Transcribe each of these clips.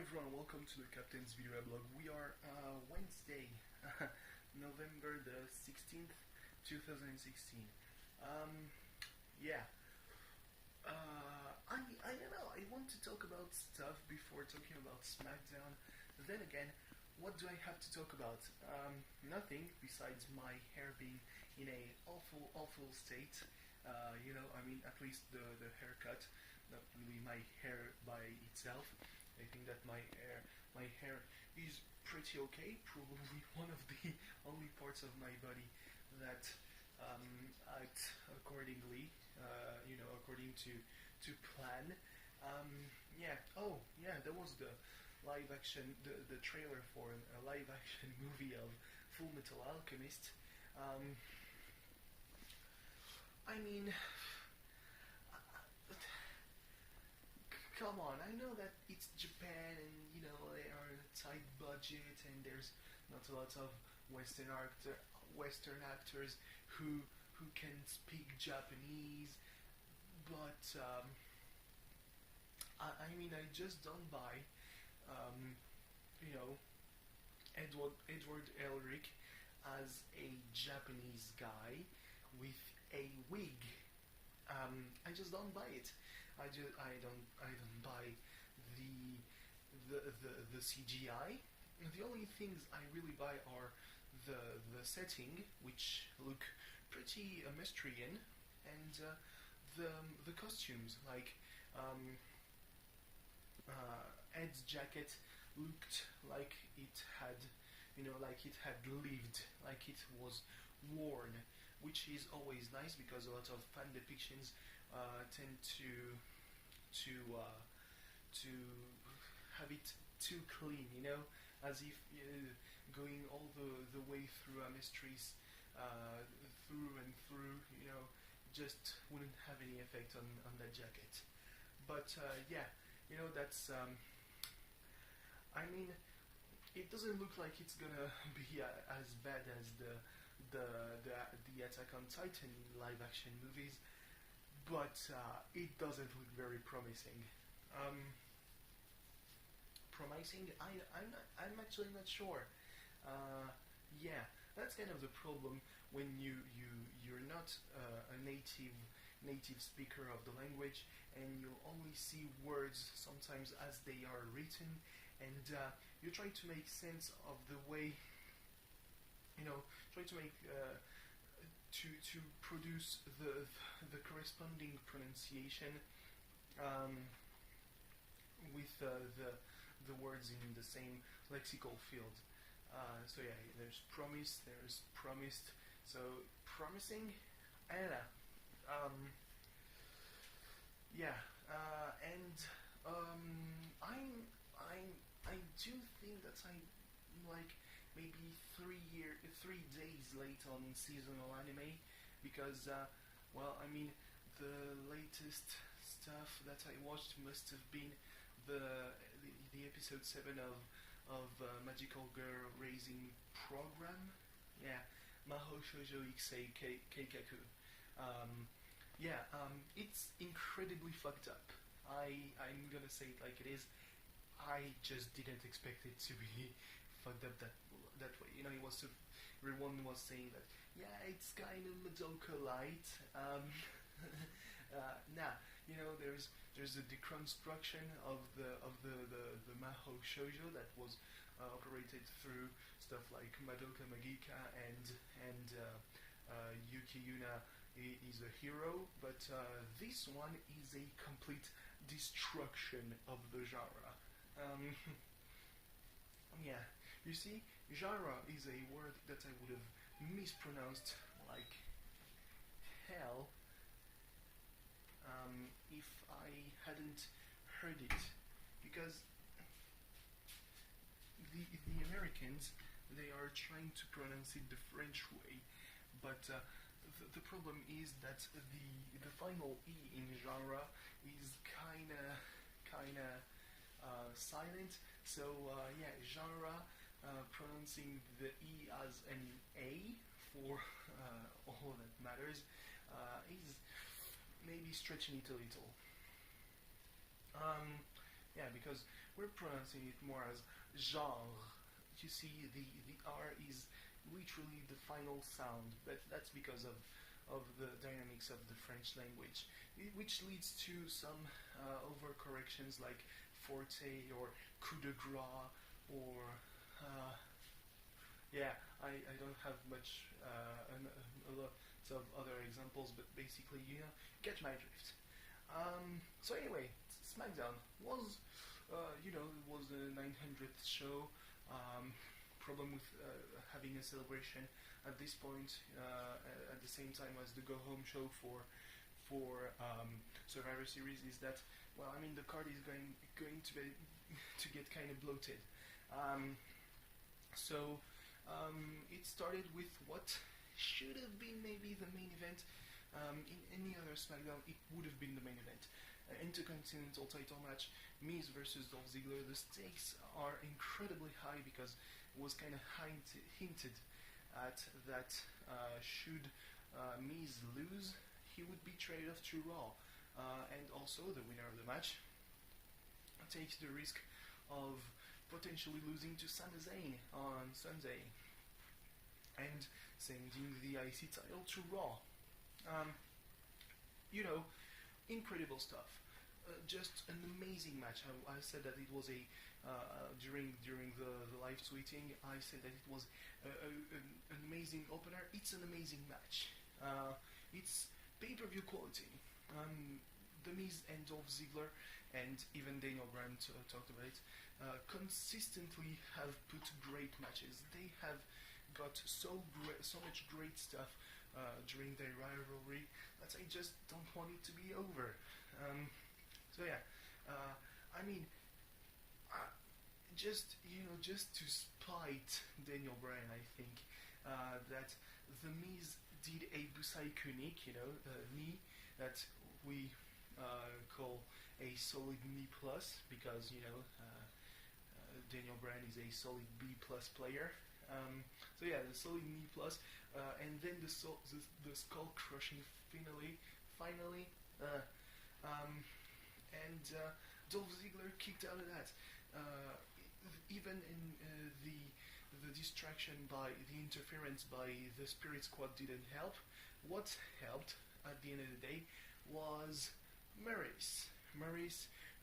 everyone, welcome to the Captain's videoweblog. We are Wednesday, November the 16th, 2016. Yeah. I don't know, I want to talk about stuff before talking about Smackdown. Then again, what do I have to talk about? Nothing besides my hair being in a awful state. At least the haircut, not really my hair by itself. I think that my hair is pretty okay. Probably one of the only parts of my body that act accordingly. According to plan. There was the live action, the trailer for a live action movie of Full Metal Alchemist. Come on, I know that it's Japan and they are on a tight budget and there's not a lot of Western actors who can speak Japanese, but I just don't buy Edward Elric as a Japanese guy with a wig. I just don't buy it. I don't buy the CGI. The only things I really buy are the setting, which look pretty Mystrian, and the costumes. Like Ed's jacket looked like it had lived, like it was worn, which is always nice because a lot of fan depictions tend to have it too clean, as if going all the way through a mysteries through and through, just wouldn't have any effect on that jacket. But that's it doesn't look like it's gonna be as bad as the Attack on Titan live action movies, but it doesn't look very promising. I'm actually not sure. That's kind of the problem when you're not a native speaker of the language, and you only see words sometimes as they are written, and you're trying to make sense of the way, try to make to produce the corresponding pronunciation with the words in the same lexical field. There's promise, there's promised. So promising, I don't know. I do think that I'm like maybe 3 days late on seasonal anime because the latest stuff that I watched must have been the episode 7 of Magical Girl Raising Program. Mahou Shoujo Ikei Keikaku. It's incredibly fucked up. I'm gonna say it like it is. I just didn't expect it to be fucked up that way. Everyone was saying that it's kind of Madoka light. There's a deconstruction of the Mahou Shoujo that was operated through stuff like Madoka Magica and Yuki Yuna is a hero, but this one is a complete destruction of the genre. You see, genre is a word that I would have mispronounced like hell if I hadn't heard it, because the Americans, they are trying to pronounce it the French way, but the problem is that the final E in genre is kinda silent. So genre, pronouncing the E as an A for all that matters is maybe stretching it a little. because we're pronouncing it more as genre. You see, the R is literally the final sound, but that's because of the dynamics of the French language, which leads to some overcorrections like forte or coup de grace or yeah, I don't have much a lot of other examples, but basically get my drift. So anyway, Smackdown was it was the 900th show. Problem with having a celebration at this point at the same time as the go home show for Survivor Series is that, well, I mean, the card is going to be to get kind of bloated. So it started with what should have been maybe the main event. In any other SmackDown, it would have been the main event. Intercontinental title match, Miz versus Dolph Ziggler. The stakes are incredibly high because it was kind of hinted at that should Miz lose, he would be traded off to Raw. And also, the winner of the match takes the risk of potentially losing to Sami Zayn on Sunday and sending the IC title to Raw. Incredible stuff. Just an amazing match. I said that it was a during the live tweeting. I said that it was an amazing opener. It's an amazing match. It's pay-per-view quality. The Miz and Dolph Ziggler and even Daniel Bryan talked about it. Consistently have put great matches. They have got so much great stuff during their rivalry that I just don't want it to be over. Just to spite Daniel Bryan, I think that the Miz did a Busai Kunik, knee that we call a solid knee plus because Daniel Bryan is a solid B plus player. The solid knee plus, and then the skull crushing finally, and Dolph Ziggler kicked out of that. Even in the distraction by the interference by the Spirit Squad didn't help. What helped at the end of the day was Maurice,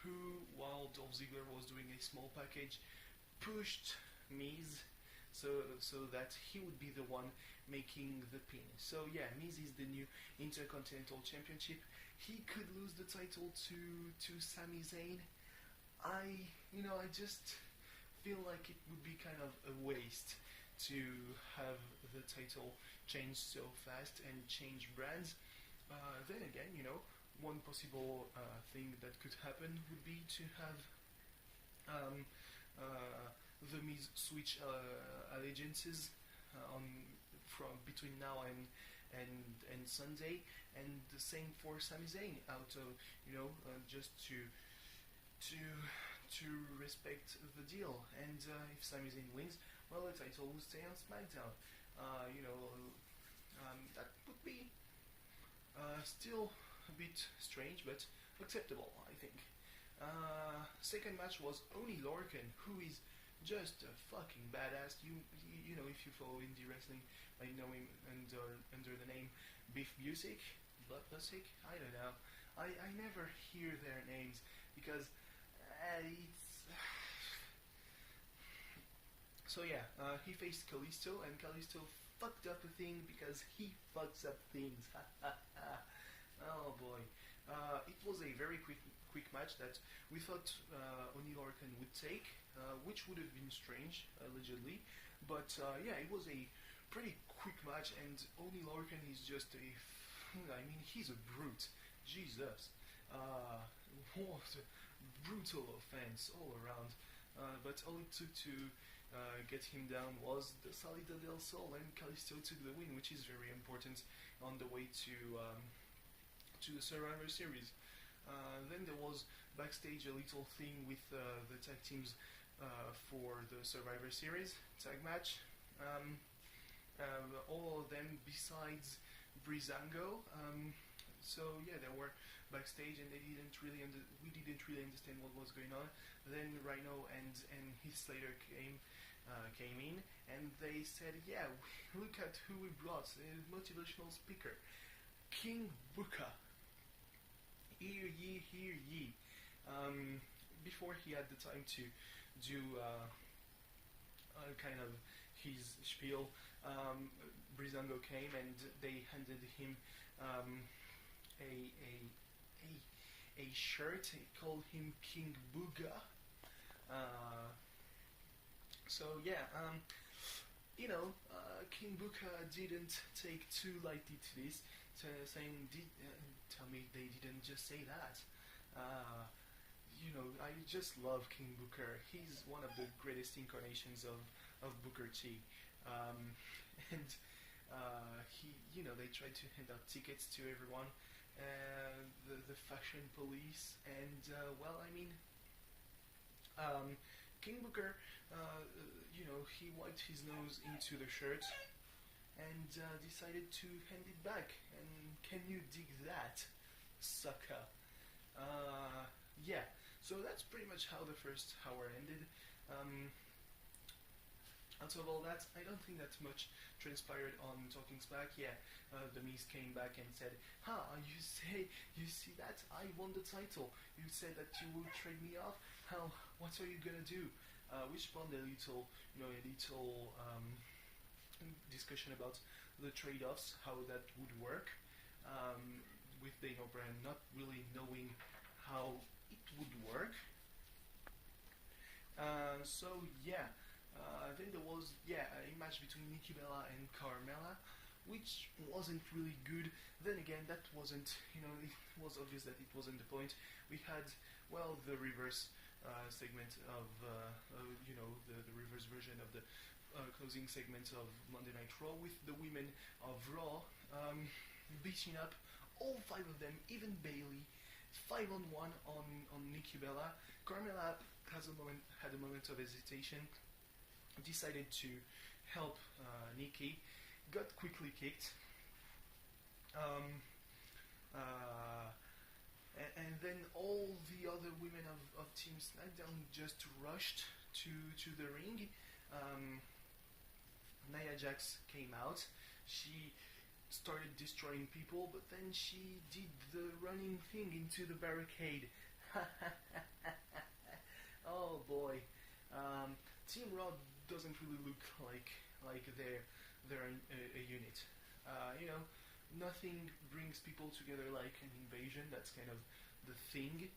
who, while Dolph Ziggler was doing a small package, pushed Miz so that he would be the one making the pin. So yeah, Miz is the new Intercontinental Championship. He could lose the title to Sami Zayn. I just feel like it would be kind of a waste to have the title change so fast and change brands. Then again, one possible thing that could happen would be to have the Miz switch allegiances from between now and Sunday, and the same for Sami Zayn just to respect the deal. And if Sami Zayn wins, well, the title will stay on Smackdown. That would be still a bit strange, but acceptable, I think. Second match was Oni Lorcan, who is just a fucking badass. If you follow indie wrestling, I know him under the name Beef Busick, Blood Busick. I don't know. I never hear their names because it's. So yeah, he faced Kalisto, and Kalisto fucked up a thing because he fucks up things. Oh boy. It was a very quick match that we thought Oni Lorcan would take, which would have been strange, allegedly. But it was a pretty quick match, and Oni Lorcan is just he's a brute. Jesus. What a brutal offense all around. But all it took to get him down was the Salida del Sol, and Kalisto took the win, which is very important on the way to the Survivor Series. Then there was backstage a little thing with the tag teams for the Survivor Series tag match. All of them besides Breezango. They were backstage, and we didn't really understand what was going on. Then Rhino and Heath Slater came in, and they said, "Yeah, look at who we brought, a motivational speaker, King Booker. Hear ye, hear ye." Before he had the time to do kind of his spiel, Breezango came and they handed him a, a, a shirt. He called him King Booga. So yeah, King Booga didn't take too lightly to this, saying, "Tell me they didn't just say that." I just love King Booker. He's one of the greatest incarnations of Booker T. And they tried to hand out tickets to everyone, the fashion police, and King Booker, he wiped his nose into the shirt and decided to hand it back. And can you dig that, sucker? Yeah. So that's pretty much how the first hour ended. Out of all that, I don't think that much transpired on Talking Smack. Yeah, the Miz came back and said, you see that? I won the title. You said that you would trade me off. What are you gonna do? Which spawned a little discussion about the trade-offs, how that would work, with Daniel Bryan not really knowing how it would work. Then there was a match between Nikki Bella and Carmella, which wasn't really good. Then again, that wasn't, it was obvious that it wasn't the point. We had the reverse segment of the reverse version of the closing segment of Monday Night Raw, with the women of Raw beating up all 5 of them, even Bayley, 5-on-1 on Nikki Bella. Carmella had a moment of hesitation, decided to help Nikki, got quickly kicked, and then all the other women of Team Smackdown just rushed to the ring. Nia Jax came out. She started destroying people, but then she did the running thing into the barricade. Oh boy. Team Raw doesn't really look like they're a unit. Nothing brings people together like an invasion. That's kind of the thing.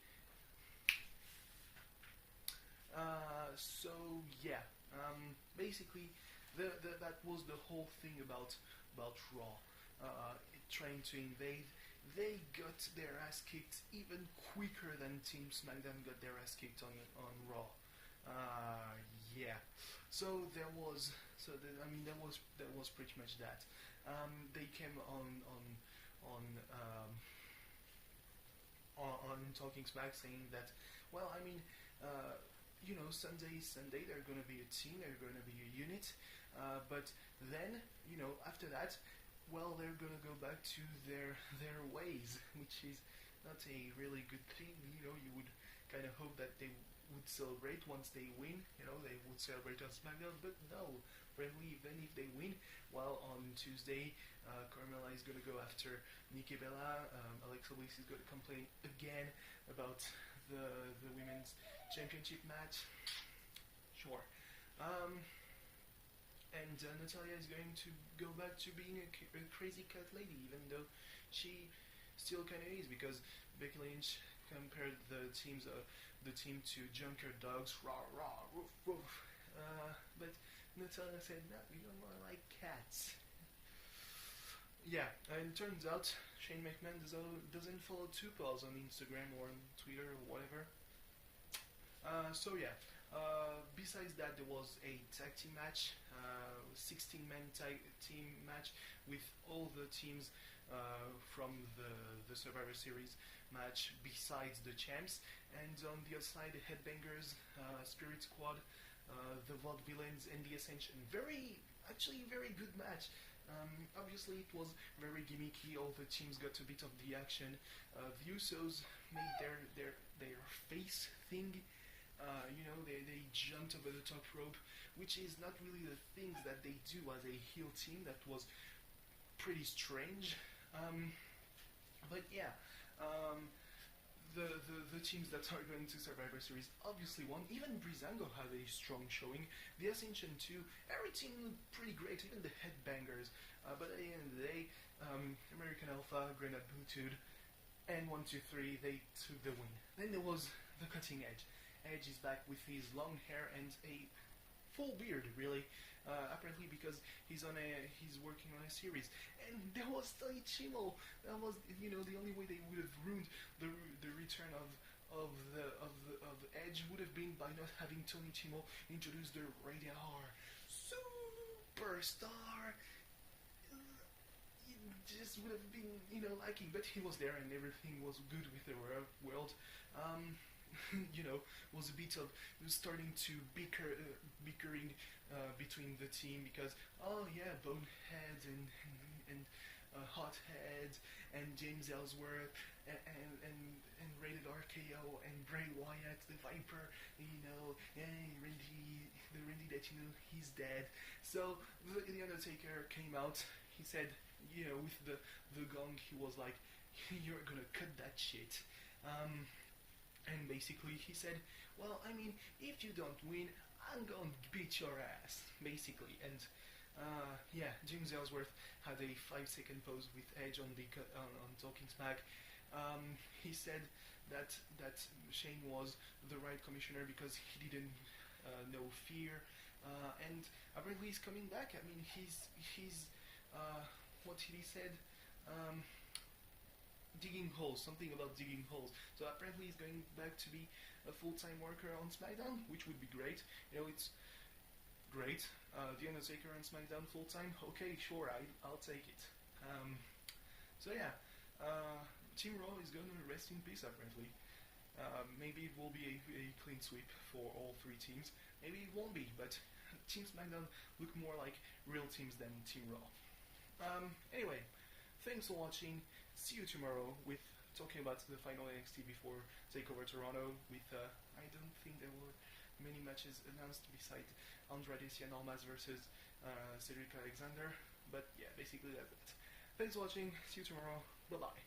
Basically, that was the whole thing about Raw. Trying to invade. They got their ass kicked even quicker than Team SmackDown got their ass kicked on Raw. So there was pretty much that. They came on Talking Smack saying that, Sunday they're going to be a team, they're going to be a unit, but then, after that, they're going to go back to their ways, which is not a really good thing. You would kind of hope that they would celebrate once they win. They would celebrate on SmackDown, but no. Apparently, even if they win, on Tuesday, Carmella is going to go after Nikki Bella. Alexa Bliss is going to complain again about the women's championship match. Sure. And Natalya is going to go back to being a crazy cat lady, even though she still kind of is, because Becky Lynch compared the team to junkyard dogs, rah rah, woof woof. But Natalya said, no, you're more like cats. Yeah, and it turns out Shane McMahon doesn't follow Tupels on Instagram or on Twitter or whatever. Besides that, there was a tag team match, 16-man tag team match with all the teams from the Survivor Series match besides the champs, and on the other side, the Headbangers, Spirit Squad, the Vaudevillains, and the Ascension. Very good match. Obviously, it was very gimmicky. All the teams got a bit of the action. The Usos made their face thing. They jumped over the top rope, which is not really the things that they do as a heel team. That was pretty strange. But yeah, the teams that are going to Survivor Series obviously won. Even Breezango had a strong showing. The Ascension too. Every team looked pretty great, even the headbangers. But at the end of the day, American Alpha, Grenade Bluetooth, and 1-2-3, they took the win. Then there was the Cutting Edge. Edge is back with his long hair and a full beard, really. Apparently because he's working on a series. And there was Tony Chimo. That was the only way they would have ruined the return of Edge would have been by not having Tony Chimo introduce the Radar Superstar. It just would have been lacking, but he was there and everything was good with the world. Was a bit of starting to bickering between the team because Bonehead and Hothead and James Ellsworth and Rated RKO and Bray Wyatt, the Viper, Randy that he's dead. So the Undertaker came out. He said, with the gong, he was like, "You're gonna cut that shit." And basically he said, well, I mean, if you don't win, I'm going to beat your ass, basically. And James Ellsworth had a 5-second pause with Edge on Talking Smack. He said that Shane was the right commissioner because he didn't know fear. And apparently he's coming back. I mean, he's what he said? Digging holes, something about digging holes. So apparently he's going back to be a full-time worker on Smackdown, which would be great. It's great. The Undertaker on Smackdown full-time. Okay, sure, I'll take it. Team Raw is going to rest in peace apparently. Maybe it will be a clean sweep for all three teams. Maybe it won't be, but Team Smackdown look more like real teams than Team Raw. Anyway, thanks for watching. See you tomorrow with talking about the final NXT before TakeOver Toronto with, I don't think there were many matches announced besides Andrade Cien Almas versus Cedric Alexander, but yeah, basically that's it. Thanks for watching, see you tomorrow, bye bye.